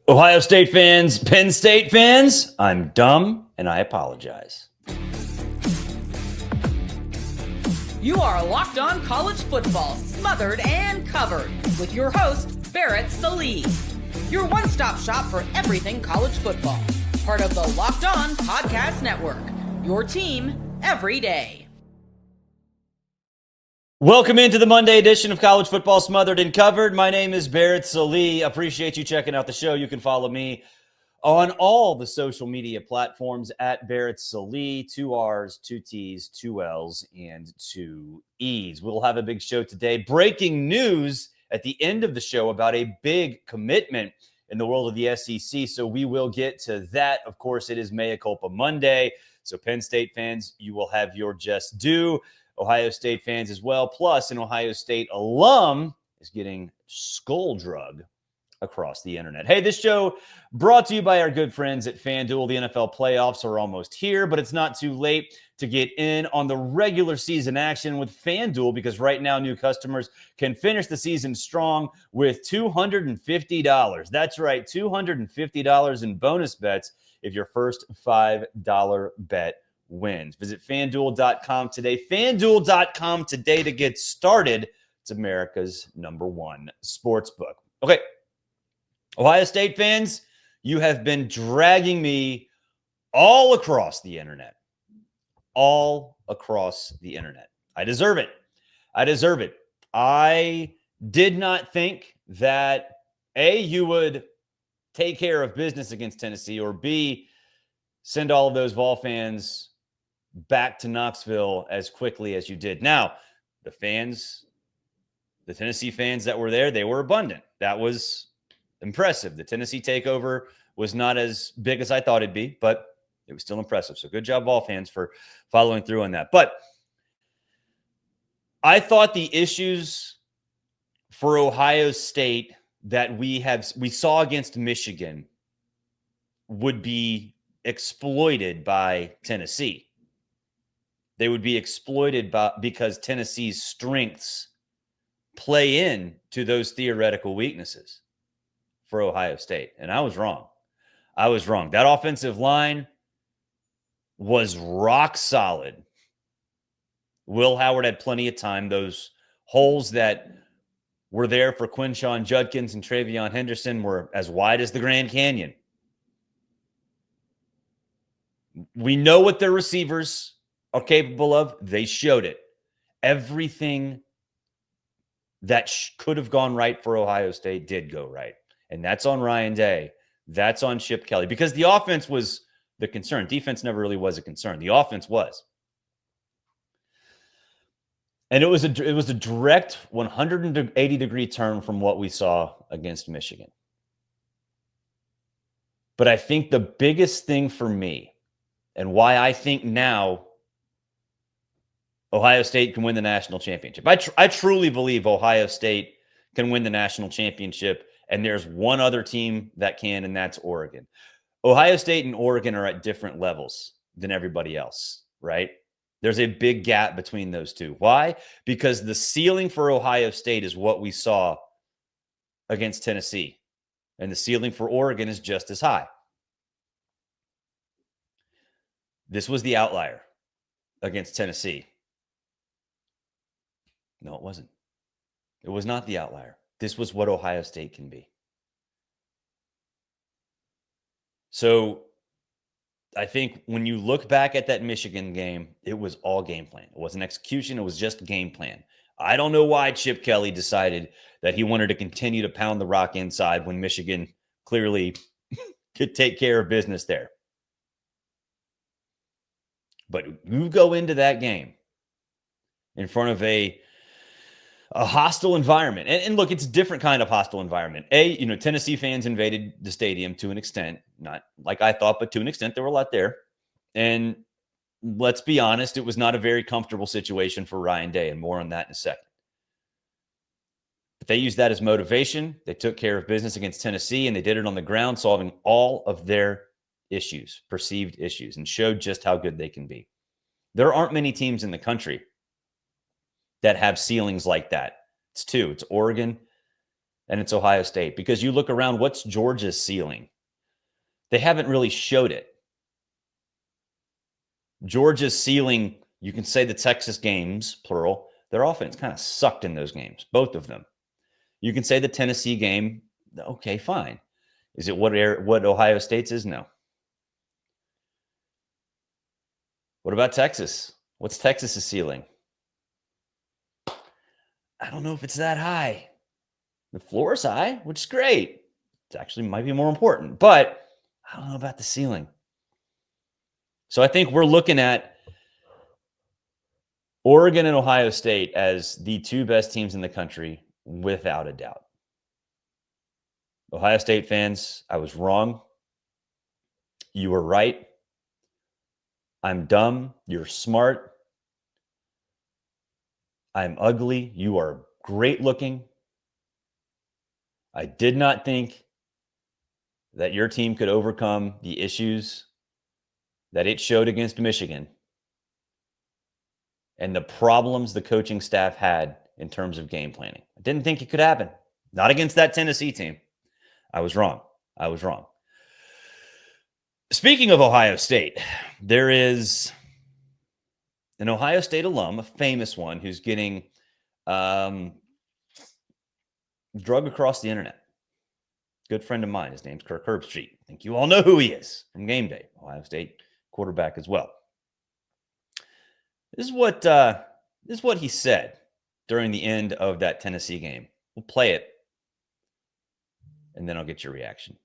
Ohio State fans, Penn State fans, I'm dumb and I apologize. You are Locked On College Football, smothered and covered, with your host, Barrett Sallee. Your one-stop shop for everything college football. Part of the Locked On Podcast Network. Your team every day. Welcome into the Monday edition of College Football Smothered and Covered. My name is Barrett Sallee. Appreciate you checking out the show. You can follow me on all the social media platforms at Barrett Sallee. 2 R's, 2 T's, 2 L's, and 2 E's. We'll have a big show today. Breaking news at the end of the show about a big commitment in the world of the SEC. So we will get to that. Of course, it is Mea Culpa Monday. So Penn State fans, you will have your just due. Ohio State fans as well. Plus, an Ohio State alum is getting skull drug across the internet. Hey, this show brought to you by our good friends at FanDuel. The NFL playoffs are almost here, but it's not too late to get in on the regular season action with FanDuel, because right now new customers can finish the season strong with $250. That's right, $250 in bonus bets if your first $5 bet wins. Visit FanDuel.com today. FanDuel.com today to get started. It's America's #1 sportsbook. Okay, Ohio State fans, you have been dragging me all across the internet. All across the internet. I deserve it. I deserve it. I did not think that, A, you would take care of business against Tennessee, or B, send all of those Vol fans back to Knoxville as quickly as you did. Now, the Tennessee fans that were there, they were abundant. That was impressive. The Tennessee takeover was not as big as I thought it'd be, but it was still impressive. So good job, Vol fans, for following through on that. But I thought the issues for Ohio State that we saw against Michigan would be exploited by Tennessee. They would be exploited because Tennessee's strengths play in to those theoretical weaknesses for Ohio State. And I was wrong. I was wrong. That offensive line was rock solid. Will Howard had plenty of time. Those holes that were there for Quinshon Judkins and Travion Henderson were as wide as the Grand Canyon. We know what their receivers are capable of. They showed it. Everything that could have gone right for Ohio State did go right. And that's on Ryan Day. That's on Chip Kelly. Because the offense was the concern. Defense never really was a concern. The offense was. And it was a direct 180-degree turn from what we saw against Michigan. But I think the biggest thing for me, and why I think now Ohio State can win the national championship. I truly believe Ohio State can win the national championship, and there's one other team that can, and that's Oregon. Ohio State and Oregon are at different levels than everybody else, right? There's a big gap between those two. Why? Because the ceiling for Ohio State is what we saw against Tennessee, and the ceiling for Oregon is just as high. This was the outlier against Tennessee. No, it wasn't. It was not the outlier. This was what Ohio State can be. So I think when you look back at that Michigan game, it was all game plan. It wasn't execution. It was just game plan. I don't know why Chip Kelly decided that he wanted to continue to pound the rock inside when Michigan clearly could take care of business there. But you go into that game in front of a hostile environment. And look, it's a different kind of hostile environment. Tennessee fans invaded the stadium to an extent, not like I thought, but to an extent, there were a lot there. And let's be honest, it was not a very comfortable situation for Ryan Day, and more on that in a second. But they used that as motivation. They took care of business against Tennessee, and they did it on the ground, solving all of their issues, perceived issues, and showed just how good they can be. There aren't many teams in the country that have ceilings like that. It's two. It's Oregon and it's Ohio State. Because you look around, what's Georgia's ceiling? They haven't really showed it. Georgia's ceiling, you can say the Texas games, plural, their offense kind of sucked in those games, both of them. You can say the Tennessee game, okay, fine. Is it what Ohio State's is? No. What about Texas? What's Texas's ceiling? I don't know if it's that high. The floor is high, which is great. It actually might be more important, but I don't know about the ceiling. So I think we're looking at Oregon and Ohio State as the two best teams in the country, without a doubt. Ohio State fans, I was wrong. You were right. I'm dumb. You're smart. I'm ugly. You are great looking. I did not think that your team could overcome the issues that it showed against Michigan and the problems the coaching staff had in terms of game planning. I didn't think it could happen. Not against that Tennessee team. I was wrong. I was wrong. Speaking of Ohio State, there is an Ohio State alum, a famous one, who's getting drug across the internet. Good friend of mine. His name's Kirk Herbstreit. I think you all know who he is from Game Day. Ohio State quarterback as well. This is what he said during the end of that Tennessee game. We'll play it, and then I'll get your reaction.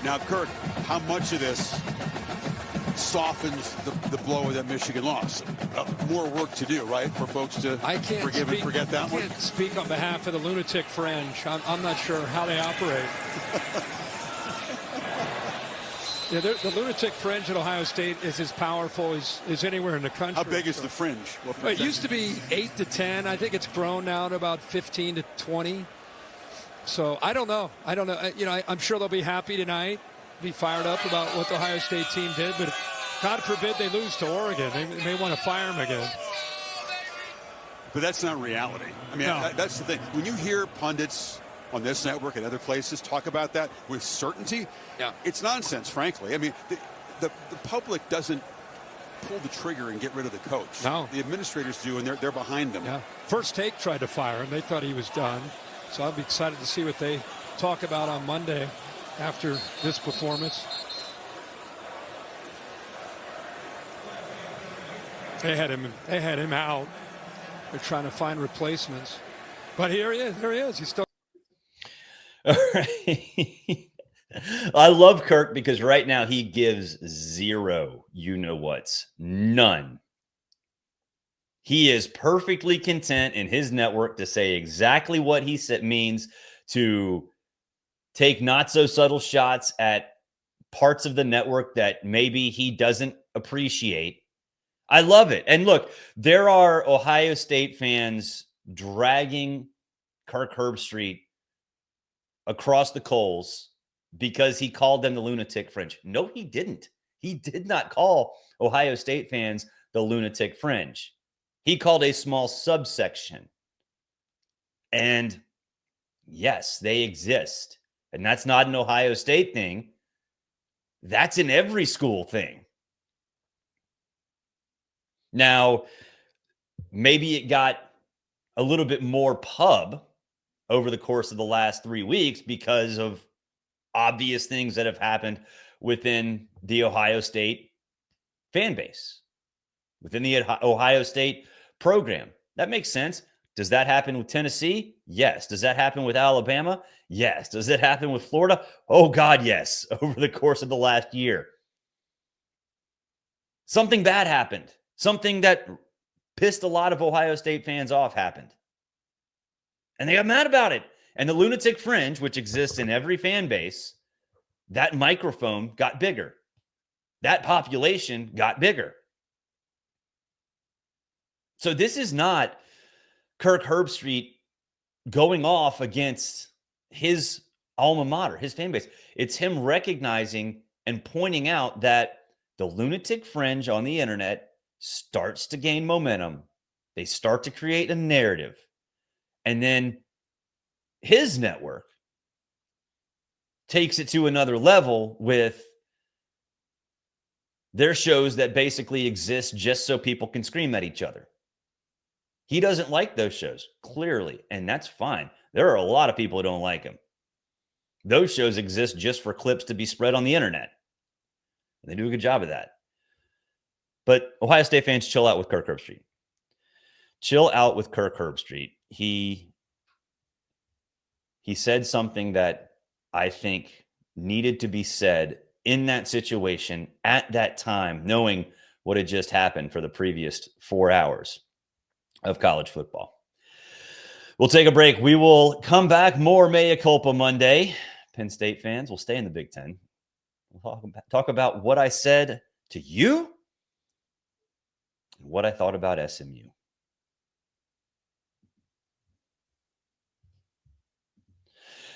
Now, Kirk, how much of this softens the blow of that Michigan loss? More work to do, right, for folks to forgive and forget that one? I can't speak on behalf of the Lunatic Fringe. I'm not sure how they operate. Yeah, the Lunatic Fringe at Ohio State is as powerful as anywhere in the country. How big is the Fringe? Well, it used to be 8 to 10. I think it's grown now to about 15 to 20. So I don't know. I'm sure they'll be happy tonight, be fired up about what the Ohio State team did. But God forbid they lose to Oregon. They may want to fire them again. But that's not reality. I mean, no. That's the thing. When you hear pundits on this network and other places talk about that with certainty, it's nonsense, frankly. I mean, the public doesn't pull the trigger and get rid of the coach. No. The administrators do, and they're behind them. Yeah. First Take tried to fire him. They thought he was done. So I'll be excited to see what they talk about on Monday after this performance. They had him out. They're trying to find replacements. But here he is. There he is. He's still. All right. I love Kirk because right now he gives zero you-know-whats. None. He is perfectly content in his network to say exactly what he means, to take not so subtle shots at parts of the network that maybe he doesn't appreciate. I love it. And look, there are Ohio State fans dragging Kirk Herbstreit across the coals because he called them the Lunatic Fringe. No, he didn't. He did not call Ohio State fans the Lunatic Fringe. He called a small subsection. And yes, they exist. And that's not an Ohio State thing. That's an every school thing. Now, maybe it got a little bit more pub over the course of the last 3 weeks because of obvious things that have happened within the Ohio State fan base, within the Ohio State program. That makes sense. Does that happen with Tennessee? Yes. Does that happen with Alabama? Yes. Does it happen with Florida? Oh, God, yes. Over the course of the last year. Something bad happened. Something that pissed a lot of Ohio State fans off happened. And they got mad about it. And the Lunatic Fringe, which exists in every fan base, that microphone got bigger. That population got bigger. So this is not Kirk Herbstreit going off against his alma mater, his fan base. It's him recognizing and pointing out that the Lunatic Fringe on the internet starts to gain momentum. They start to create a narrative. And then his network takes it to another level with their shows that basically exist just so people can scream at each other. He doesn't like those shows, clearly, and that's fine. There are a lot of people who don't like him. Those shows exist just for clips to be spread on the internet. And they do a good job of that. But Ohio State fans, chill out with Kirk Herbstreit. Chill out with Kirk Herbstreit. He said something that I think needed to be said in that situation at that time, knowing what had just happened for the previous 4 hours of college football. We'll take a break. We will come back. More Mea Culpa Monday. Penn State fans will stay in the Big Ten. We'll talk about what I said to you and what I thought about SMU.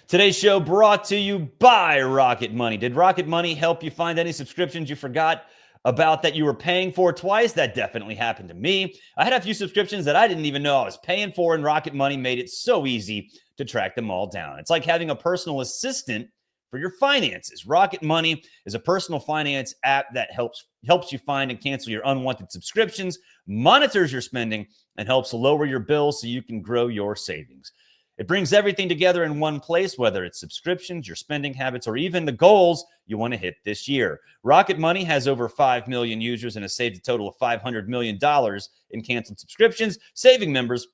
Today's show brought to you by Rocket Money. Did Rocket Money help you find any subscriptions you forgot about that you were paying for twice? That definitely happened to me. I had a few subscriptions that I didn't even know I was paying for, and Rocket Money made it so easy to track them all down. It's like having a personal assistant for your finances. Rocket Money is a personal finance app that helps you find and cancel your unwanted subscriptions, monitors your spending, and helps lower your bills so you can grow your savings. It brings everything together in one place, whether it's subscriptions, your spending habits, or even the goals you want to hit this year. Rocket Money has over 5 million users and has saved a total of $500 million in canceled subscriptions, saving members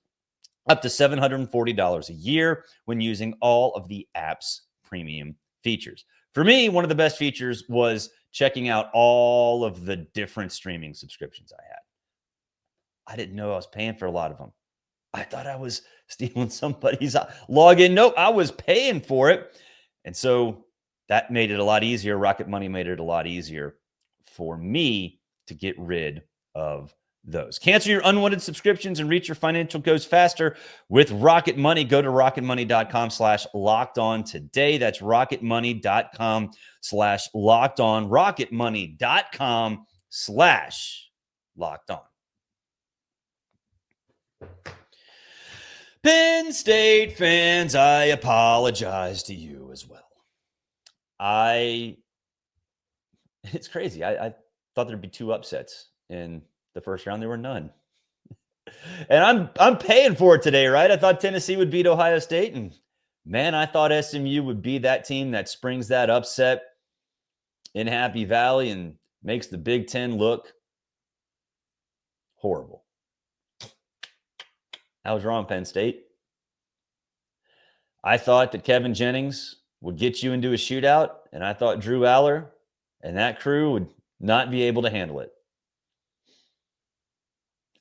up to $740 a year when using all of the app's premium features. For me, one of the best features was checking out all of the different streaming subscriptions I had. I didn't know I was paying for a lot of them. I thought I was stealing somebody's login. Nope, I was paying for it. And so that made it a lot easier. Rocket Money made it a lot easier for me to get rid of those. Cancel your unwanted subscriptions and reach your financial goals faster with Rocket Money. Go to rocketmoney.com/lockedon today. That's rocketmoney.com/lockedon. rocketmoney.com/lockedon. Penn State fans, I apologize to you as well. It's crazy. I thought there'd be 2 upsets in the first round. There were none. And I'm paying for it today, right? I thought Tennessee would beat Ohio State, and man, I thought SMU would be that team that springs that upset in Happy Valley and makes the Big Ten look horrible. I was wrong, Penn State. I thought that Kevin Jennings would get you into a shootout, and I thought Drew Aller and that crew would not be able to handle it.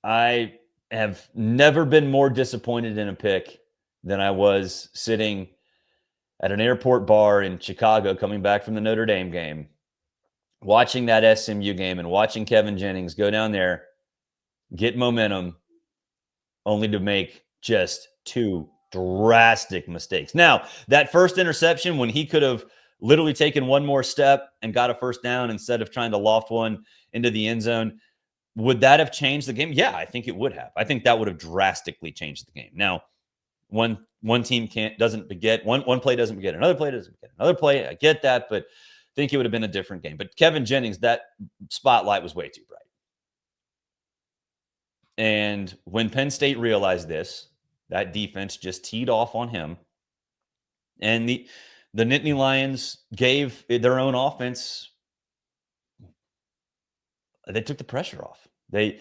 I have never been more disappointed in a pick than I was sitting at an airport bar in Chicago coming back from the Notre Dame game, watching that SMU game and watching Kevin Jennings go down there, get momentum, only to make just 2 drastic mistakes. Now, that first interception, when he could have literally taken one more step and got a first down instead of trying to loft one into the end zone, would that have changed the game? Yeah, I think it would have. I think that would have drastically changed the game. Now, one team doesn't beget, one play doesn't beget, another play doesn't beget, another play. I get that, but I think it would have been a different game. But Kevin Jennings, that spotlight was way too bright. And when Penn State realized this, that defense just teed off on him. And the Nittany Lions gave their own offense. They took the pressure off. They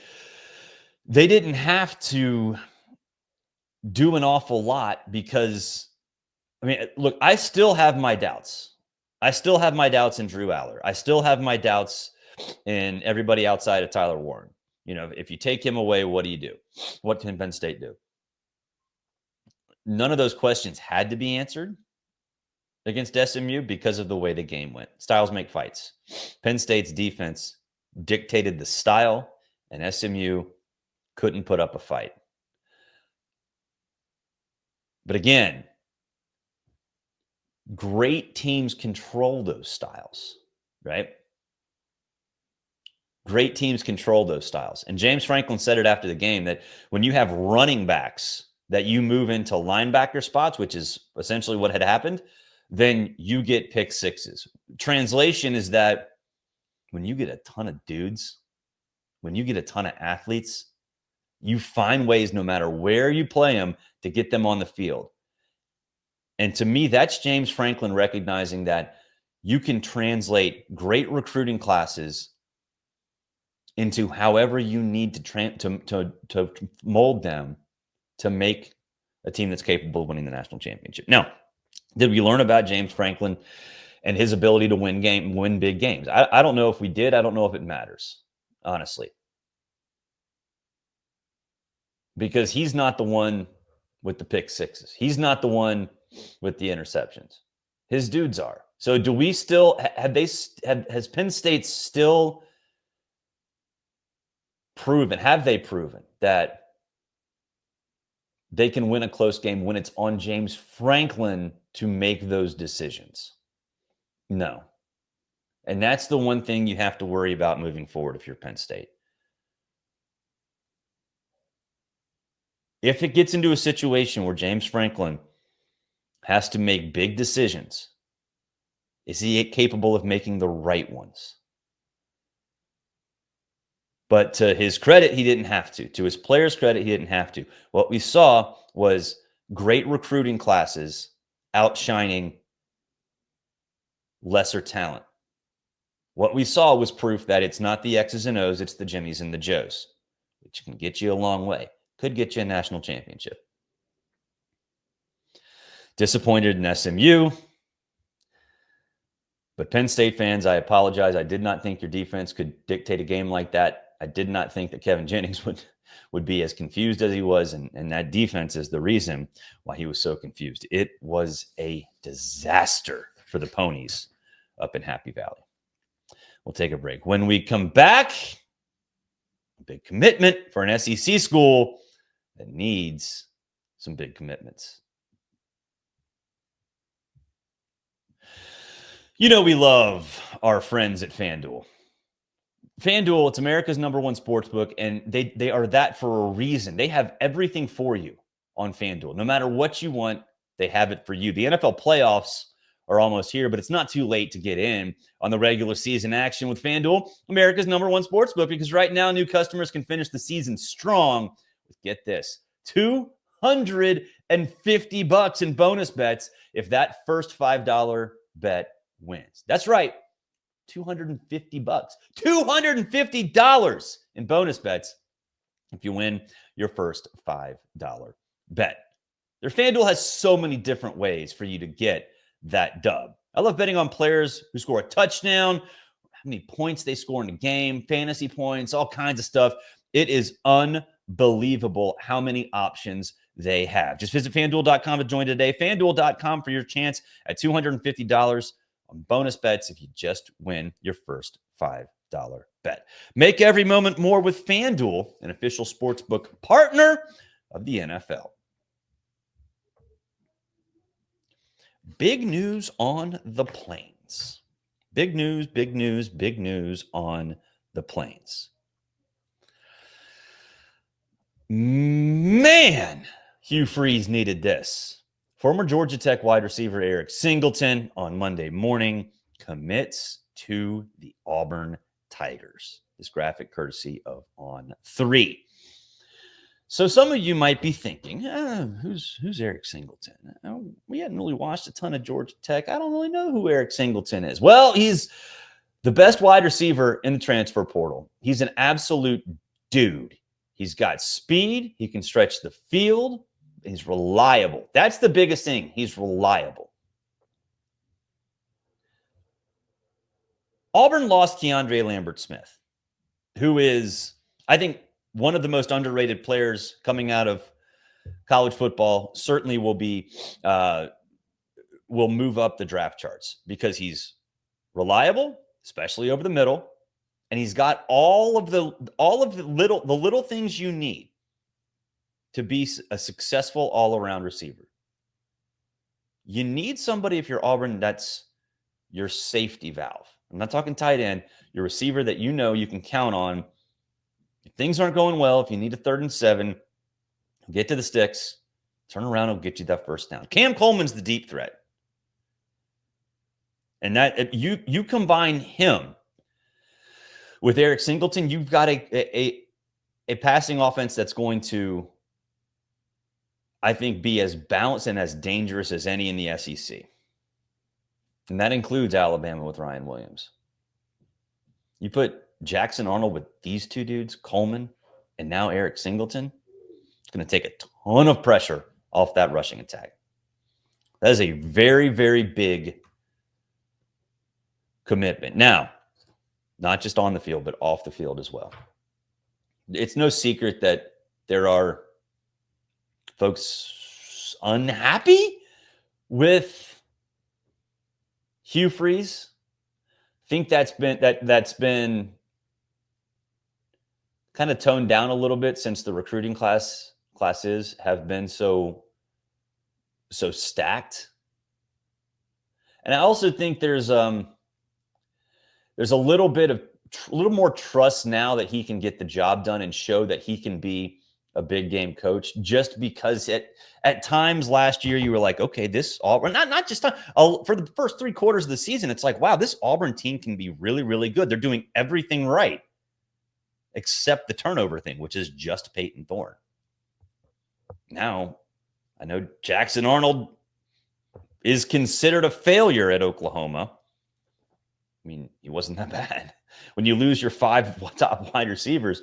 didn't have to do an awful lot because, I mean, look, I still have my doubts. I still have my doubts in Drew Aller. I still have my doubts in everybody outside of Tyler Warren. You know, if you take him away, what do you do? What can Penn State do? None of those questions had to be answered against SMU because of the way the game went. Styles make fights. Penn State's defense dictated the style, and SMU couldn't put up a fight. But again, great teams control those styles, right? Great teams control those styles. And James Franklin said it after the game that when you have running backs that you move into linebacker spots, which is essentially what had happened, then you get pick sixes. Translation is that when you get a ton of dudes, when you get a ton of athletes, you find ways, no matter where you play them, to get them on the field. And to me, that's James Franklin recognizing that you can translate great recruiting classes into however you need to mold them to make a team that's capable of winning the national championship. Now, did we learn about James Franklin and his ability to win big games? I don't know if we did. I don't know if it matters, honestly. Because he's not the one with the pick sixes. He's not the one with the interceptions. His dudes are. So do we still has Penn State still have they proven that they can win a close game when it's on James Franklin to make those decisions? No. And that's the one thing you have to worry about moving forward if you're Penn State. If it gets into a situation where James Franklin has to make big decisions, is he capable of making the right ones? But to his credit, he didn't have to. To his players' credit, he didn't have to. What we saw was great recruiting classes outshining lesser talent. What we saw was proof that it's not the X's and O's, it's the Jimmies and the Joes, which can get you a long way. Could get you a national championship. Disappointed in SMU. But Penn State fans, I apologize. I did not think your defense could dictate a game like that. I did not think that Kevin Jennings would be as confused as he was, and that defense is the reason why he was so confused. It was a disaster for the Ponies up in Happy Valley. We'll take a break. When we come back, a big commitment for an SEC school that needs some big commitments. You know we love our friends at FanDuel. FanDuel, it's America's #1 sportsbook, and they are that for a reason. They have everything for you on FanDuel. No matter what you want, they have it for you. The NFL playoffs are almost here, but it's not too late to get in on the regular season action with FanDuel, America's #1 sportsbook, because right now new customers can finish the season strong with, get this, $250 in bonus bets if that first $5 bet wins. That's right. $250. $250 in bonus bets if you win your first $5 bet. Their FanDuel has so many different ways for you to get that dub. I love betting on players who score a touchdown, how many points they score in a game, fantasy points, all kinds of stuff. It is unbelievable how many options they have. Just visit FanDuel.com to join today. FanDuel.com for your chance at $250 on bonus bets if you just win your first $5 bet. Make every moment more with FanDuel, an official sportsbook partner of the NFL. Big news on the Plains. Big news on the Plains. Man, Hugh Freeze needed this. Former Georgia Tech wide receiver Eric Singleton on Monday morning commits to the Auburn Tigers. This graphic courtesy of On3. So some of you might be thinking, who's Eric Singleton? We hadn't really watched a ton of Georgia Tech. I don't really know who Eric Singleton is. Well, he's the best wide receiver in the transfer portal. He's an absolute dude. He's got speed. He can stretch the field. He's reliable. That's the biggest thing. He's reliable. Auburn lost Keandre Lambert-Smith, who is, I think, one of the most underrated players coming out of college football. Certainly will move up the draft charts because he's reliable, especially over the middle, and he's got all of the little things you need to be a successful all-around receiver. You need somebody, if you're Auburn, that's your safety valve. I'm not talking tight end, your receiver that you know you can count on. If things aren't going well, if you need a 3rd and 7, get to the sticks, Turn around and get you that first down. Cam Coleman's the deep threat. And that you combine him with Eric Singleton, you've got a passing offense that's going to, I think, be as balanced and as dangerous as any in the SEC. And that includes Alabama with Ryan Williams. You put Jackson Arnold with these two dudes, Coleman, and now Eric Singleton, it's going to take a ton of pressure off that rushing attack. That is a very, very big commitment. Now, not just on the field, but off the field as well. It's no secret that there are folks unhappy with Hugh Freeze. Think that's been kind of toned down a little bit since the recruiting classes have been so stacked. And I also think there's a little more trust now that he can get the job done and show that he can be a big game coach, just because at times last year you were like, okay, this Auburn, not just for the first 3 quarters of the season, it's like, wow, this Auburn team can be really, really good. They're doing everything right except the turnover thing, which is just Peyton Thorne. Now, I know Jackson Arnold is considered a failure at Oklahoma. I mean, he wasn't that bad. When you lose your 5 top wide receivers,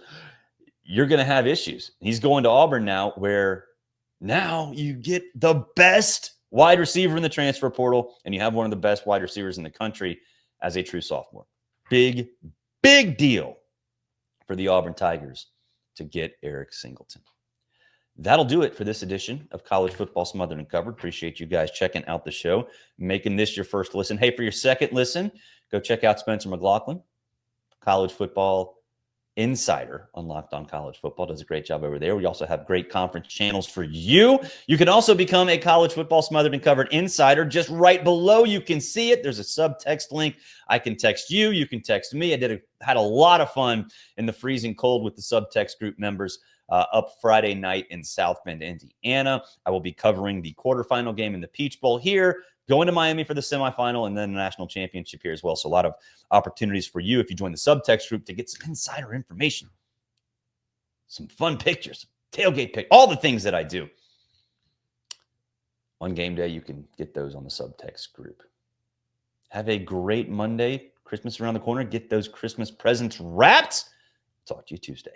you're going to have issues. He's going to Auburn now, where now you get the best wide receiver in the transfer portal, and you have one of the best wide receivers in the country as a true sophomore. Big, big deal for the Auburn Tigers to get Eric Singleton. That'll do it for this edition of College Football Smothered and Covered. Appreciate you guys checking out the show, making this your first listen. Hey, for your second listen, go check out Spencer McLaughlin, College Football Insider on Locked On College Football. Does a great job over there. We also have great conference channels for you. You can also become a College Football Smothered and Covered Insider. Just right below, you can see it. There's a subtext link. I can text you. You can text me. I had a lot of fun in the freezing cold with the subtext group members up Friday night in South Bend, Indiana. I will be covering the quarterfinal game in the Peach Bowl here, going to Miami for the semifinal, and then the national championship here as well. So a lot of opportunities for you if you join the subtext group to get some insider information, some fun pictures, tailgate pick, all the things that I do. On game day, you can get those on the subtext group. Have a great Monday. Christmas around the corner. Get those Christmas presents wrapped. Talk to you Tuesday.